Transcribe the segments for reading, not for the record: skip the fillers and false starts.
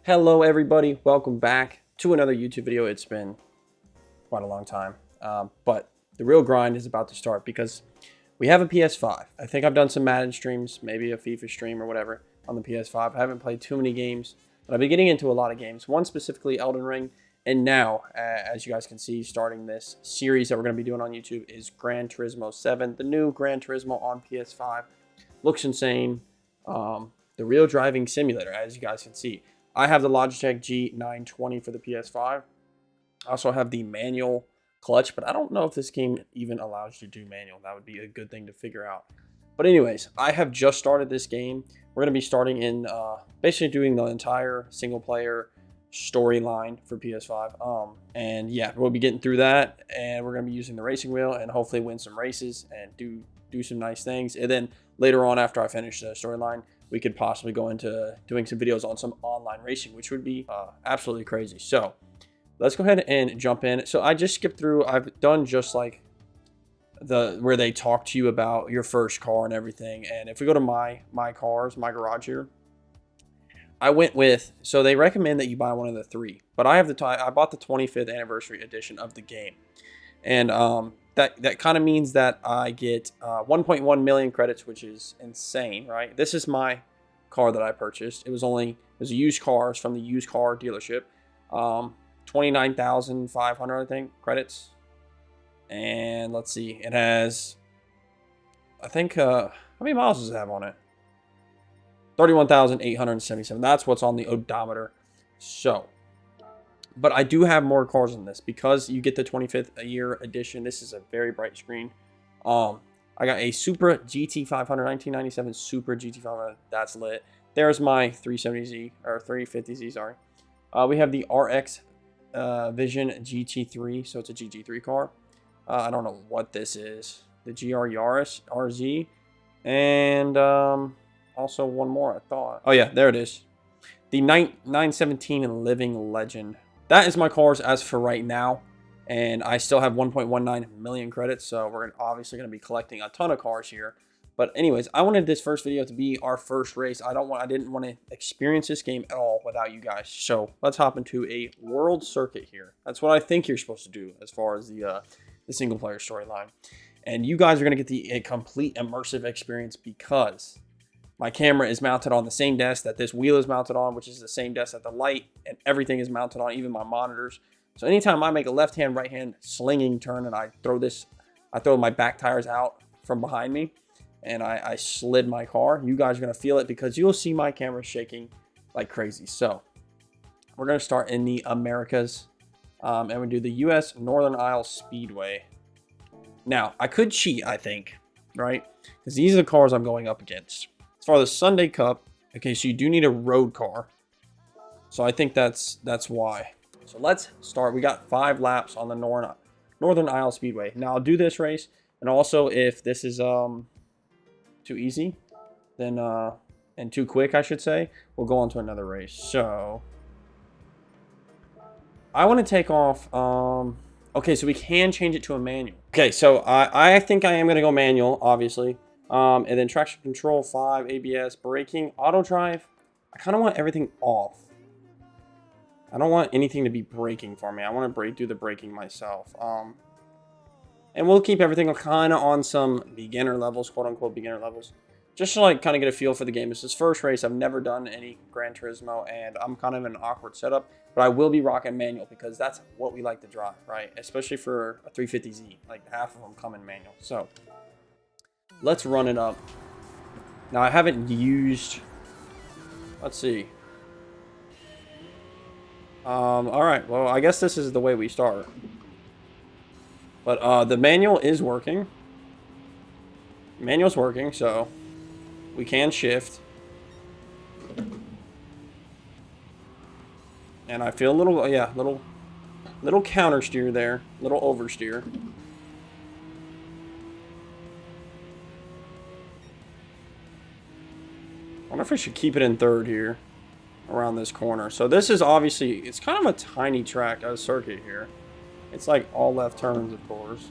Hello everybody, welcome back to another YouTube video. It's been quite a long time, but the real grind is about to start because we have a PS5. I think I've done some Madden streams, maybe a FIFA stream or whatever on the PS5. I haven't played too many games, but I've been getting into a lot of games. One specifically, Elden Ring, and now, as you guys can see, starting this series that we're going to be doing on YouTube is Gran Turismo 7, the new Gran Turismo on PS5. Looks insane. The real driving simulator, as you guys can see. I have the Logitech G920 for the PS5. I also have the manual clutch, but I don't know if this game even allows you to do manual. That would be a good thing to figure out. But anyways, I have just started this game. We're going to be starting in basically doing the entire single player storyline for PS5. And yeah, we'll be getting through that, and we're going to be using the racing wheel and hopefully win some races and do some nice things. And then later on, after I finish the storyline, we could possibly go into doing some videos on some online racing, which would be absolutely crazy. So let's go ahead and jump in. So I just skipped through. I've done just like where they talk to you about your first car and everything. And if we go to my garage here, I went with, so they recommend that you buy one of the three, but I bought the 25th anniversary edition of the game. And that kind of means that I get 1.1 million credits, which is insane, right? This is my car that I purchased. It was a used car. It's from the used car dealership. 29,500, I think, credits. And let's see, it has, I think, how many miles does it have on it? 31,877. That's what's on the odometer. So, but I do have more cars in this because you get the 25th year edition. This is a very bright screen. I got a Supra GT500, 1997 Supra GT500. That's lit. There's my 370Z or 350Z. Sorry. We have the RX Vision GT3. So it's a GT3 car. I don't know what this is. The GR Yaris RZ, and also one more. I thought. Oh yeah, there it is. The 917 Living Legend. That is my cars as for right now, and I still have 1.19 million credits, so we're obviously going to be collecting a ton of cars here. But anyways, I wanted this first video to be our first race. I didn't want to experience this game at all without you guys. So let's hop into a world circuit here. That's what I think you're supposed to do as far as the single player storyline. And you guys are going to get a complete immersive experience because my camera is mounted on the same desk that this wheel is mounted on, which is the same desk that the light and everything is mounted on, even my monitors. So anytime I make a left hand, right hand slinging turn and I throw my back tires out from behind me and I slid my car, you guys are going to feel it because you'll see my camera shaking like crazy. So we're going to start in the Americas and we do the US Northern Isle Speedway. Now, I could cheat, I think, right? Because these are the cars I'm going up against. As far as the Sunday Cup, okay, so you do need a road car. So I think that's why. So let's start. We got 5 laps on the Northern Isle Speedway. Now I'll do this race, and also if this is too easy, then and too quick, I should say, we'll go on to another race. So I want to take off. Okay, so we can change it to a manual. Okay, so I think I am going to go manual, obviously. And then traction control 5, ABS, braking, auto drive. I kind of want everything off. I don't want anything to be braking for me. I want to do the braking myself. And we'll keep everything kind of on some beginner levels, quote unquote beginner levels, just to like kind of get a feel for the game. This is first race. I've never done any Gran Turismo, and I'm kind of in an awkward setup. But I will be rocking manual because that's what we like to drive, right? Especially for a 350Z. Like half of them come in manual. So let's run it up. Now I haven't used, let's see. All right, well, I guess this is the way we start. But the manual is working. Manual's working, so we can shift. And I feel a little, yeah, little counter steer there, little oversteer. I wonder if I should keep it in third here around this corner. So this is obviously, it's kind of a tiny track, a circuit here. It's like all left turns, of course.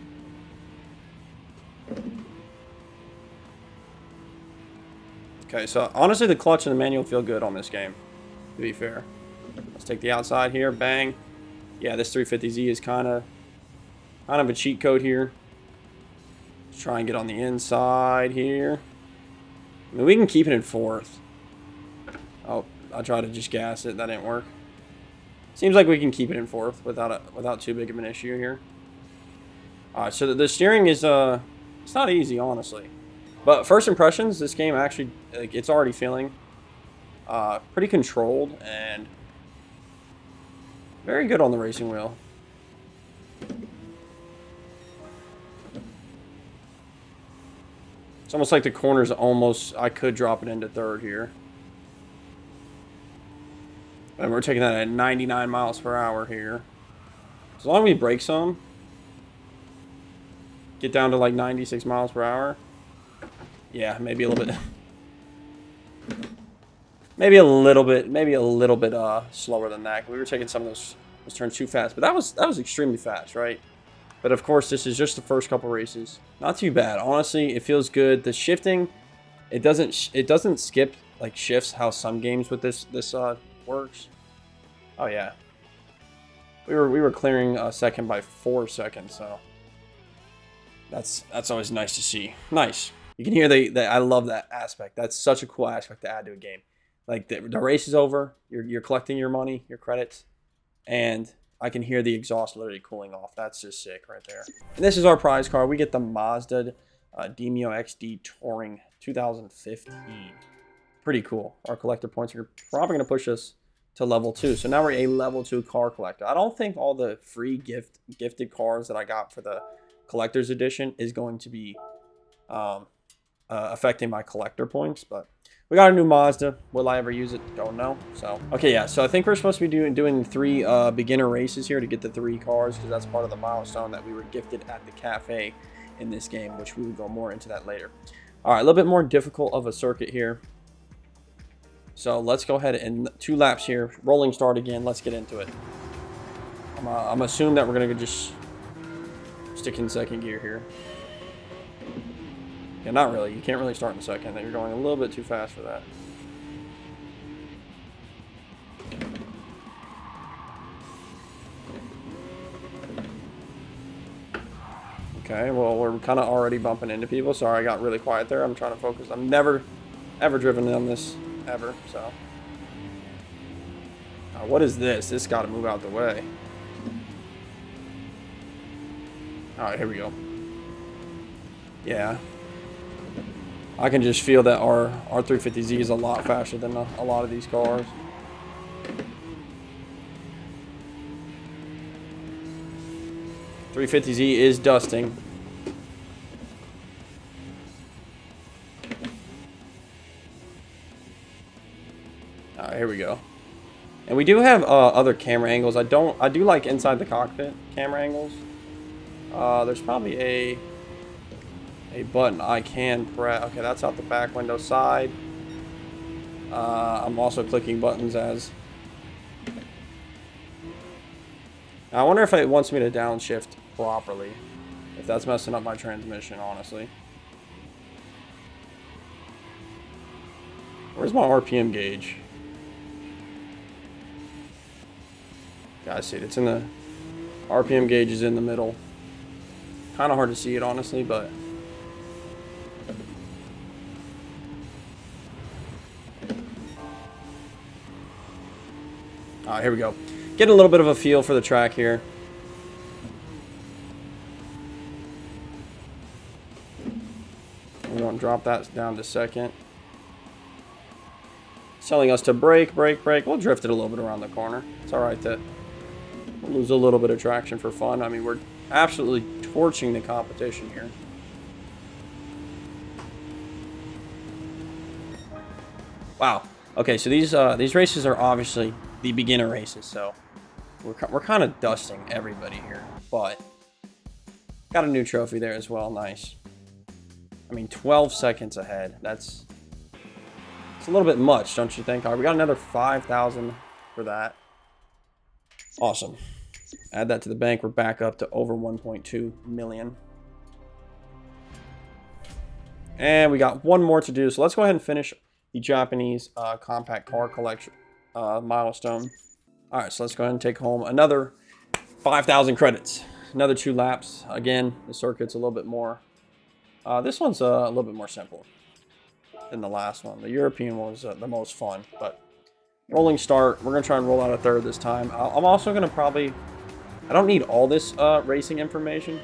Okay, so honestly the clutch and the manual feel good on this game, to be fair. Let's take the outside here. Bang. Yeah, this 350Z is kind of a cheat code here. Let's try and get on the inside here. I mean, we can keep it in fourth. Oh, I tried to just gas it. That didn't work. Seems like we can keep it in fourth without too big of an issue here. All right, so the steering is it's not easy, honestly. But first impressions, this game actually, like, it's already feeling pretty controlled and very good on the racing wheel. It's almost like the corners almost, I could drop it into third here. And we're taking that at 99 miles per hour here. As long as we brake some, get down to like 96 miles per hour. Yeah, maybe a little bit. Maybe a little bit slower than that. We were taking some of those turns too fast, but that was extremely fast, right? But of course, this is just the first couple races. Not too bad, honestly. It feels good. The shifting, it doesn't skip like shifts how some games with this works. Oh yeah, we were clearing second by 4 seconds, so that's always nice to see. Nice. You can hear I love that aspect. That's such a cool aspect to add to a game. Like the race is over, you're collecting your money, your credits, and I can hear the exhaust literally cooling off. That's just sick right there. And this is our prize car. We get the Mazda Demio XD Touring 2015. Pretty cool. Our collector points are probably going to push us to level 2. So now we're a level 2 car collector. I don't think all the free gifted cars that I got for the collector's edition is going to be affecting my collector points, but we got a new Mazda. Will I ever use it? Don't know. So, okay, yeah. So I think we're supposed to be doing 3 beginner races here to get the 3 cars, because that's part of the milestone that we were gifted at the cafe in this game, which we will go more into that later. All right, a little bit more difficult of a circuit here. So let's go ahead and 2 laps here. Rolling start again. Let's get into it. I'm assuming that we're gonna just stick in second gear here. Yeah, not really. You can't really start in second. You're going a little bit too fast for that. Okay, well, we're kind of already bumping into people. Sorry, I got really quiet there. I'm trying to focus. I'm never, ever driven on this, ever, so. What is this? This got to move out the way. All right, here we go. Yeah. I can just feel that our 350Z is a lot faster than a lot of these cars. .350Z is dusting. All right, here we go. And we do have other camera angles. I do like inside the cockpit camera angles. There's probably a button I can press. Okay, that's out the back window side. I'm also clicking buttons as. Now, I wonder if it wants me to downshift properly. If that's messing up my transmission, honestly. Where's my RPM gauge? Guys, see it. It's in the RPM gauge is in the middle. Kind of hard to see it, honestly, but. All right, here we go. Getting a little bit of a feel for the track here. We're going to drop that down to second. It's telling us to brake, brake, brake. We'll drift it a little bit around the corner. It's all right to lose a little bit of traction for fun. I mean, we're absolutely torching the competition here. Wow. Okay, so these races are obviously the beginner races, so we're kind of dusting everybody here, but got a new trophy there as well. Nice. I mean, 12 seconds ahead. It's a little bit much, don't you think? All right, we got another 5,000 for that. Awesome. Add that to the bank. We're back up to over 1.2 million. And we got one more to do, so let's go ahead and finish the Japanese compact car collection milestone. All right, so let's go ahead and take home another 5,000 credits. Another 2 laps. Again, the circuit's a little bit more. This one's a little bit more simple than the last one. The European one was the most fun, but rolling start. We're going to try and roll out a third this time. I'm also going to probably... I don't need all this racing information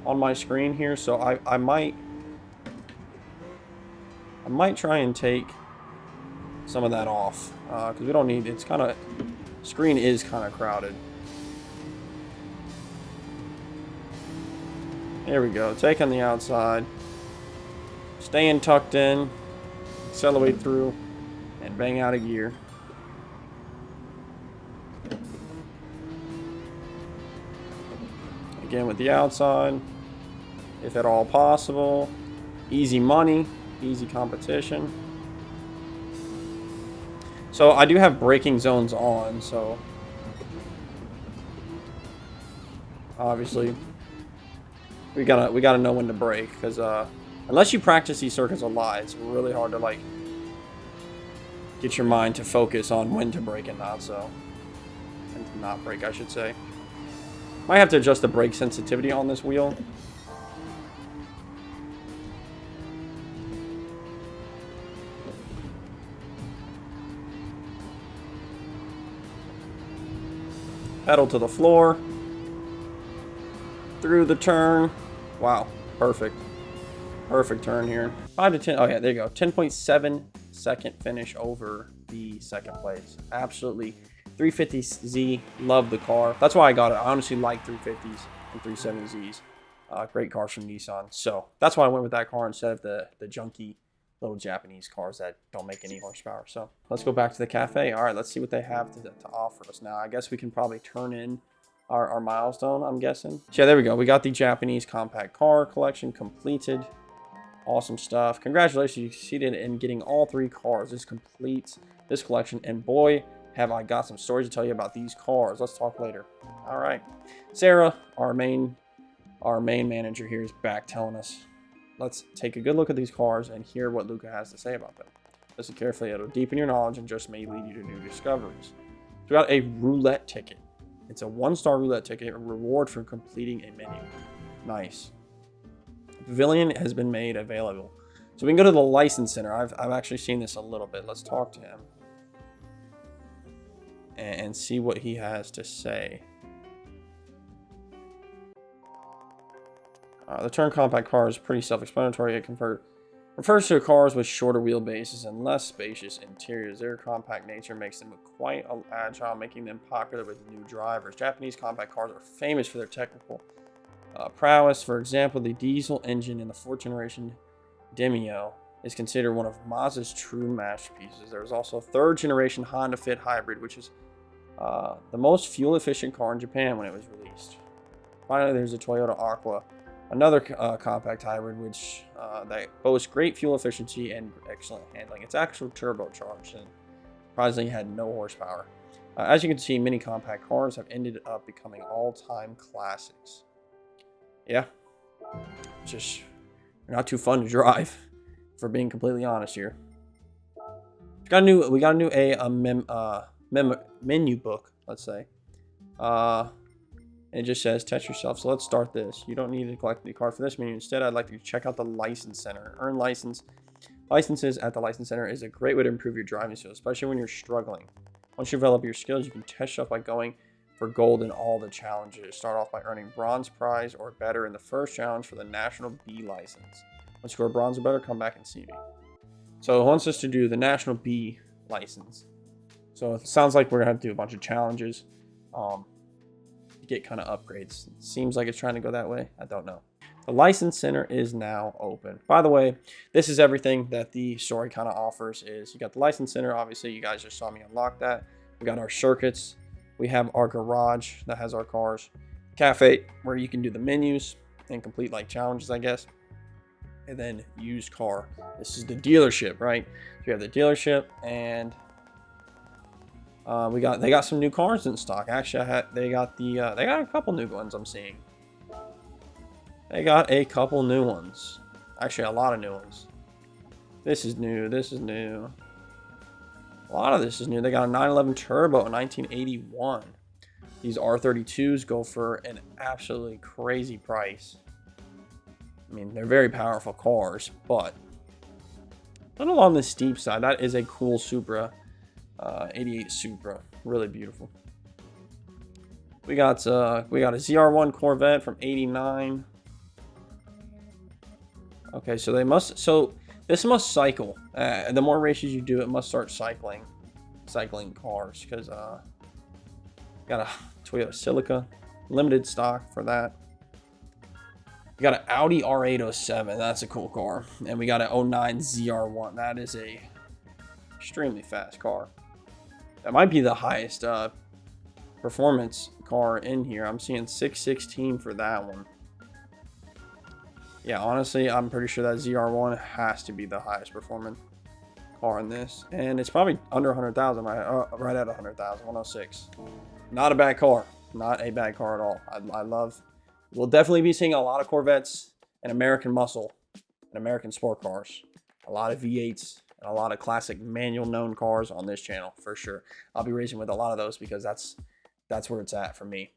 on my screen here, so I might try and take some of that off, because we don't need... It's kind of... Screen is kind of crowded. There we go. Take on the outside. Staying tucked in. Accelerate through. And bang out a gear. Again with the outside. If at all possible. Easy money. Easy competition. So I do have braking zones on, so obviously we gotta know when to brake, because unless you practice these circuits a lot, it's really hard to like get your mind to focus on when to brake and not so, and to not brake, I should say. Might have to adjust the brake sensitivity on this wheel. Pedal to the floor. Through the turn. Wow. Perfect. Perfect turn here. 5 to 10. Oh, yeah. There you go. 10.7 second finish over the second place. Absolutely. 350Z. Love the car. That's why I got it. I honestly like 350s and 370Zs. Great cars from Nissan. So that's why I went with that car instead of the junky little Japanese cars that don't make any horsepower. So let's go back to the cafe. All right, let's see what they have to offer us now. I guess we can probably turn in our milestone, I'm guessing. So yeah, there we go. We got the Japanese compact car collection completed. Awesome stuff. Congratulations, you succeeded in getting all 3 cars. This completes this collection. And boy, have I got some stories to tell you about these cars. Let's talk later. All right. Sarah, our main manager here, is back telling us. Let's take a good look at these cars and hear what Luca has to say about them. Listen carefully. It'll deepen your knowledge and just may lead you to new discoveries. So we got a roulette ticket. It's a 1-star roulette ticket, a reward for completing a menu. Nice. Pavilion has been made available. So we can go to the license center. I've actually seen this a little bit. Let's talk to him and see what he has to say. The term compact car is pretty self-explanatory. It refers to cars with shorter wheelbases and less spacious interiors. Their compact nature makes them quite agile, making them popular with new drivers. Japanese compact cars are famous for their technical prowess. For example, the diesel engine in the 4th generation Demio is considered one of Mazda's true masterpieces. There is also a 3rd generation Honda Fit Hybrid, which is the most fuel-efficient car in Japan when it was released. Finally, there's a Toyota Aqua, another compact hybrid, which that boasts great fuel efficiency and excellent handling. It's actually turbocharged and surprisingly had no horsepower. As you can see, many compact cars have ended up becoming all-time classics. Yeah, just not too fun to drive, for being completely honest here. We got a new menu book, let's say. It just says test yourself. So let's start this. You don't need to collect the card for this menu. Instead, I'd like to check out the license center. Earn licenses at the license center is a great way to improve your driving skills, especially when you're struggling. Once you develop your skills, you can test yourself by going for gold in all the challenges. Start off by earning bronze prize or better in the first challenge for the National B license. Once you score bronze or better, come back and see me. So it wants us to do the National B license. So it sounds like we're gonna have to do a bunch of challenges. Get kind of upgrades. It seems like it's trying to go that way. I don't know. The license center is now open. By the way, this is everything that the story kind of offers. Is you got the license center. Obviously, you guys just saw me unlock that. We got our circuits. We have our garage that has our cars. Cafe, where you can do the menus and complete like challenges, I guess. And then used car. This is the dealership, right? So you have the dealership, and they got some new cars in stock. Actually, they got a couple new ones I'm seeing. They got a couple new ones. Actually, a lot of new ones. This is new. This is new. A lot of this is new. They got a 911 Turbo in 1981. These R32s go for an absolutely crazy price. I mean, they're very powerful cars, but a little on the steep side. That is a cool Supra, 88 Supra, really beautiful. We got a ZR1 Corvette from '89. Okay, so this must cycle. The more races you do, it must start cycling cars, because got a Toyota Celica, limited stock for that. We got an Audi R807. That's a cool car. And we got an '09 ZR1. That is a extremely fast car. That might be the highest performance car in here. I'm seeing 616 for that one. Yeah, honestly, I'm pretty sure that ZR1 has to be the highest performing car in this. And it's probably under 100,000, right at 100,000, 106. Not a bad car. Not a bad car at all. I love. We'll definitely be seeing a lot of Corvettes and American muscle and American sport cars. A lot of V8s and a lot of classic manual known cars on this channel for sure. I'll be racing with a lot of those because that's where it's at for me.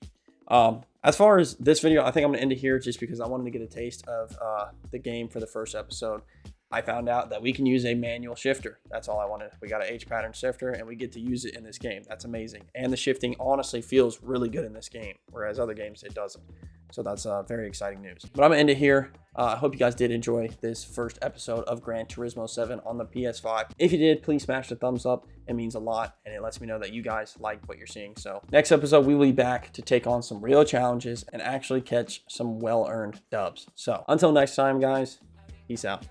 As far as this video, I think I'm gonna end it here just because I wanted to get a taste of the game for the first episode. I found out that we can use a manual shifter. That's all I wanted. We got an H pattern shifter and we get to use it in this game. That's amazing. And the shifting honestly feels really good in this game, whereas other games it doesn't. So that's very exciting news. But I'm gonna end it here. I hope you guys did enjoy this first episode of Gran Turismo 7 on the PS5. If you did, please smash the thumbs up. It means a lot and it lets me know that you guys like what you're seeing. So next episode, we will be back to take on some real challenges and actually catch some well-earned dubs. So until next time, guys, peace out.